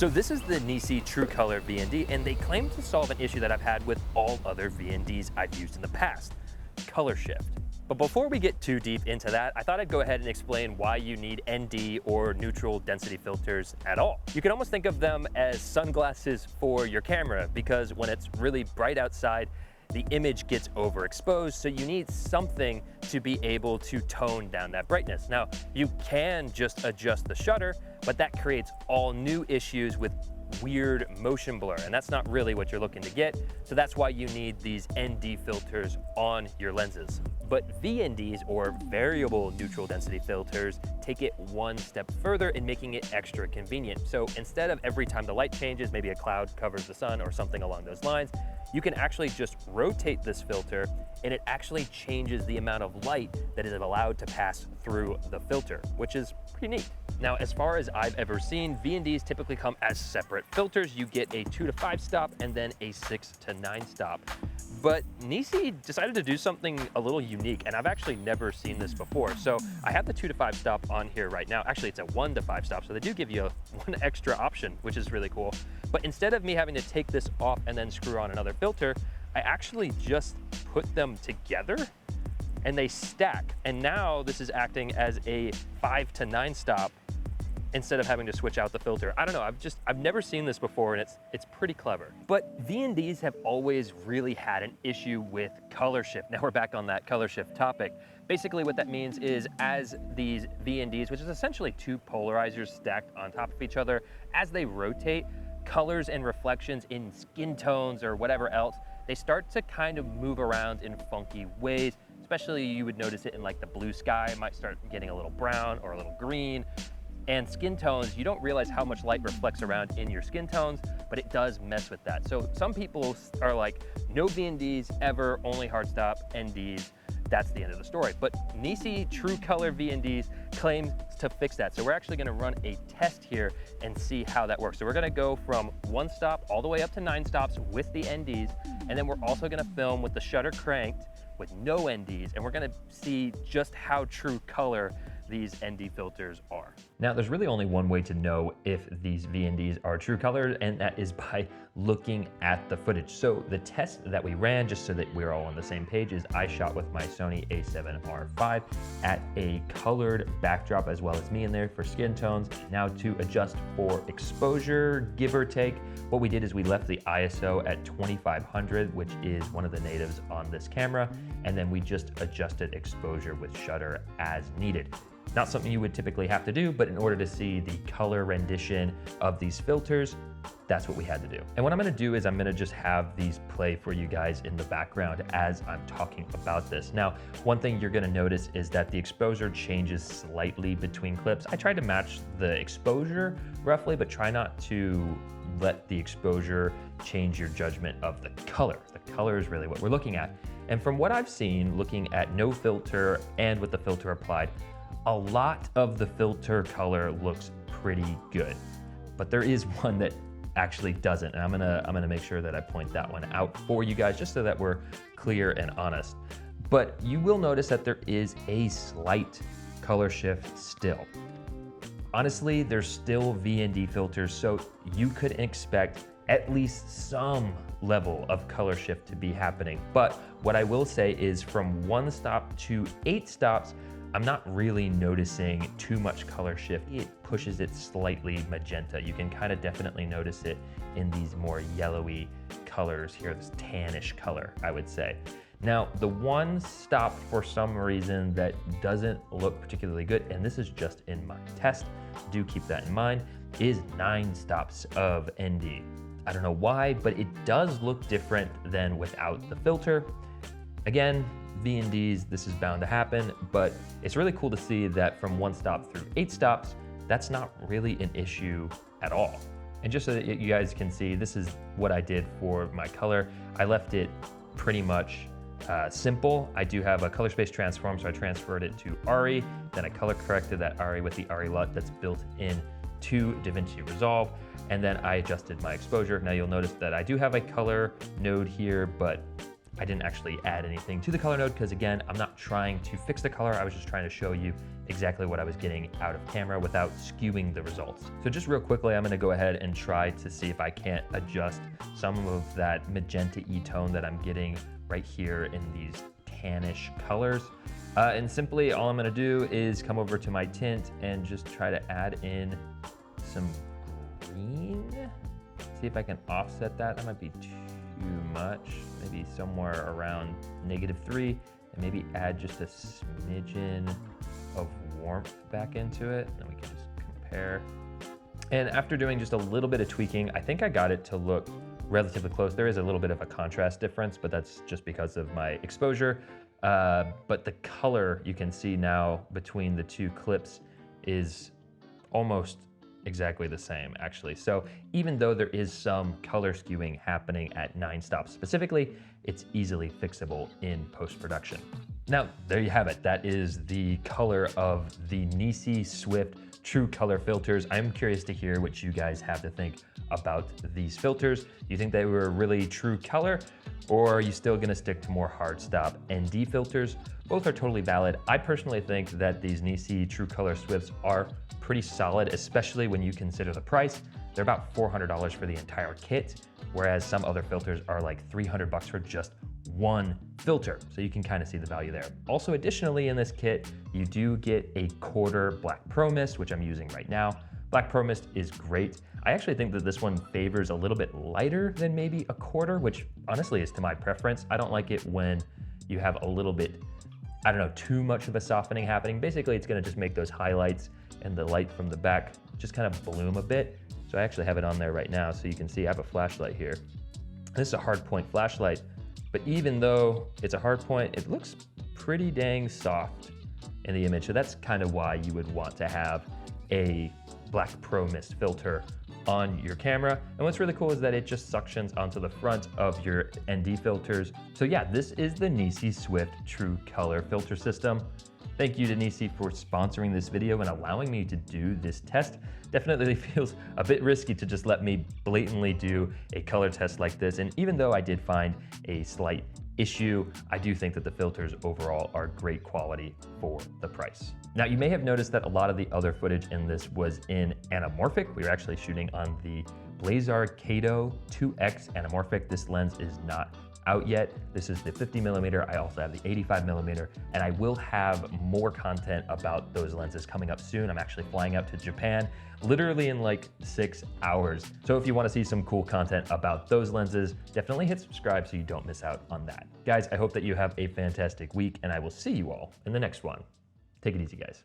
So this is the NiSi True Color VND, and they claim to solve an issue that I've had with all other VNDs I've used in the past, color shift. But before we get too deep into that, I thought I'd go ahead and explain why you need ND or neutral density filters at all. You can almost think of them as sunglasses for your camera, because when it's really bright outside, the image gets overexposed, so you need something to be able to tone down that brightness. Now, you can just adjust the shutter, but that creates all new issues with weird motion blur, and that's not really what you're looking to get. So that's why you need these ND filters on your lenses. But VNDs, or variable neutral density filters, take it one step further in making it extra convenient. So instead of every time the light changes, maybe a cloud covers the sun or something along those lines, you can actually just rotate this filter and it actually changes the amount of light that is allowed to pass through the filter, which is pretty neat. Now, as far as I've ever seen, VNDs typically come as separate filters. You get a 2 to 5 stop and then a 6 to 9 stop. But NiSi decided to do something a little unique, and I've actually never seen this before. So I have the 2 to 5 stop on here right now. Actually, it's a 1 to 5 stop, so they do give you one extra option, which is really cool. But instead of me having to take this off and then screw on another filter, I actually just put them together and they stack. And now this is acting as a 5 to 9 stop instead of having to switch out the filter. I don't know, I've never seen this before, and it's pretty clever. But VNDs have always really had an issue with color shift. Now we're back on that color shift topic. Basically what that means is, as these VNDs, which is essentially two polarizers stacked on top of each other, as they rotate, colors and reflections in skin tones or whatever else, they start to kind of move around in funky ways. Especially you would notice it in like the blue sky. It might start getting a little brown or a little green. And skin tones, you don't realize how much light reflects around in your skin tones, but it does mess with that. So some people are like, no VNDs ever, only hard stop, NDs, that's the end of the story. But NiSi True Color VNDs claims to fix that. So we're actually gonna run a test here and see how that works. So we're gonna go from 1 stop all the way up to 9 stops with the NDs, and then we're also gonna film with the shutter cranked with no NDs, and we're gonna see just how true color these ND filters are. Now, there's really only one way to know if these VNDs are true color, and that is by looking at the footage. So the test that we ran, just so that we're all on the same page, is I shot with my Sony a7R5 at a colored backdrop, as well as me in there for skin tones. Now, to adjust for exposure, give or take, what we did is we left the ISO at 2500, which is one of the natives on this camera, and then we just adjusted exposure with shutter as needed. Not something you would typically have to do, but in order to see the color rendition of these filters, that's what we had to do. And what I'm gonna do is I'm gonna just have these play for you guys in the background as I'm talking about this. Now, one thing you're gonna notice is that the exposure changes slightly between clips. I tried to match the exposure roughly, but try not to let the exposure change your judgment of the color. The color is really what we're looking at. And from what I've seen, looking at no filter and with the filter applied, a lot of the filter color looks pretty good, but there is one that actually doesn't, and I'm gonna make sure that I point that one out for you guys, just so that we're clear and honest. But you will notice that there is a slight color shift still. Honestly, there's still VND filters, so you could expect at least some level of color shift to be happening. But what I will say is, from 1 stop to 8 stops, I'm not really noticing too much color shift. It pushes it slightly magenta. You can kind of definitely notice it in these more yellowy colors here, this tannish color, I would say. Now, the 1 stop, for some reason, that doesn't look particularly good, and this is just in my test, do keep that in mind, is 9 stops of ND. I don't know why, but it does look different than without the filter. Again, VNDs, this is bound to happen, but it's really cool to see that from 1 stop through 8 stops, that's not really an issue at all. And just so that you guys can see, this is what I did for my color. I left it pretty much simple. I do have a color space transform, so I transferred it to ARRI, then I color corrected that ARRI with the ARRI LUT that's built in to Davinci Resolve, and then I adjusted my exposure. Now you'll notice that I do have a color node here, but I didn't actually add anything to the color node because again, I'm not trying to fix the color. I was just trying to show you exactly what I was getting out of camera without skewing the results. So just real quickly, I'm gonna go ahead and try to see if I can't adjust some of that magenta-y tone that I'm getting right here in these tannish colors. And simply all I'm gonna do is come over to my tint and just try to add in some green. See if I can offset that. That might be too much. Maybe somewhere around -3, and maybe add just a smidgen of warmth back into it. And we can just compare. And after doing just a little bit of tweaking, I think I got it to look relatively close. There is a little bit of a contrast difference, but that's just because of my exposure. But the color you can see now between the two clips is almost exactly the same, actually. So even though there is some color skewing happening at 9 stops specifically, it's easily fixable in post-production. Now, there you have it. That is the color of the NiSi Swift True Color filters. I'm curious to hear what you guys have to think about these filters. Do you think they were really true color, or are you still gonna stick to more hard stop ND filters? Both are totally valid. I personally think that these NiSi True Color Swifts are pretty solid, especially when you consider the price. They're about $400 for the entire kit, whereas some other filters are like $300 for just one filter. So you can kind of see the value there. Also, additionally in this kit, you do get a quarter Black Pro Mist, which I'm using right now. Black Pro Mist is great. I actually think that this one favors a little bit lighter than maybe a quarter, which honestly is to my preference. I don't like it when you have a little bit, I don't know, too much of a softening happening. Basically, it's gonna just make those highlights and the light from the back just kind of bloom a bit. So I actually have it on there right now, so you can see I have a flashlight here. This is a hard point flashlight, but even though it's a hard point, it looks pretty dang soft in the image. So that's kind of why you would want to have a Black Pro Mist filter on your camera. And what's really cool is that it just suctions onto the front of your ND filters. So yeah, this is the NiSi Swift True Color filter system. Thank you to NiSi for sponsoring this video and allowing me to do this test. Definitely feels a bit risky to just let me blatantly do a color test like this. And even though I did find a slight issue, I do think that the filters overall are great quality for the price. Now, you may have noticed that a lot of the other footage in this was in anamorphic. We were actually shooting on the Blazar Kato 2X anamorphic. This lens is not out yet. This is the 50mm. I also have the 85mm, and I will have more content about those lenses coming up soon. I'm actually flying out to Japan literally in like 6 hours. So if you want to see some cool content about those lenses, definitely hit subscribe so you don't miss out on that. Guys, I hope that you have a fantastic week, and I will see you all in the next one. Take it easy, guys.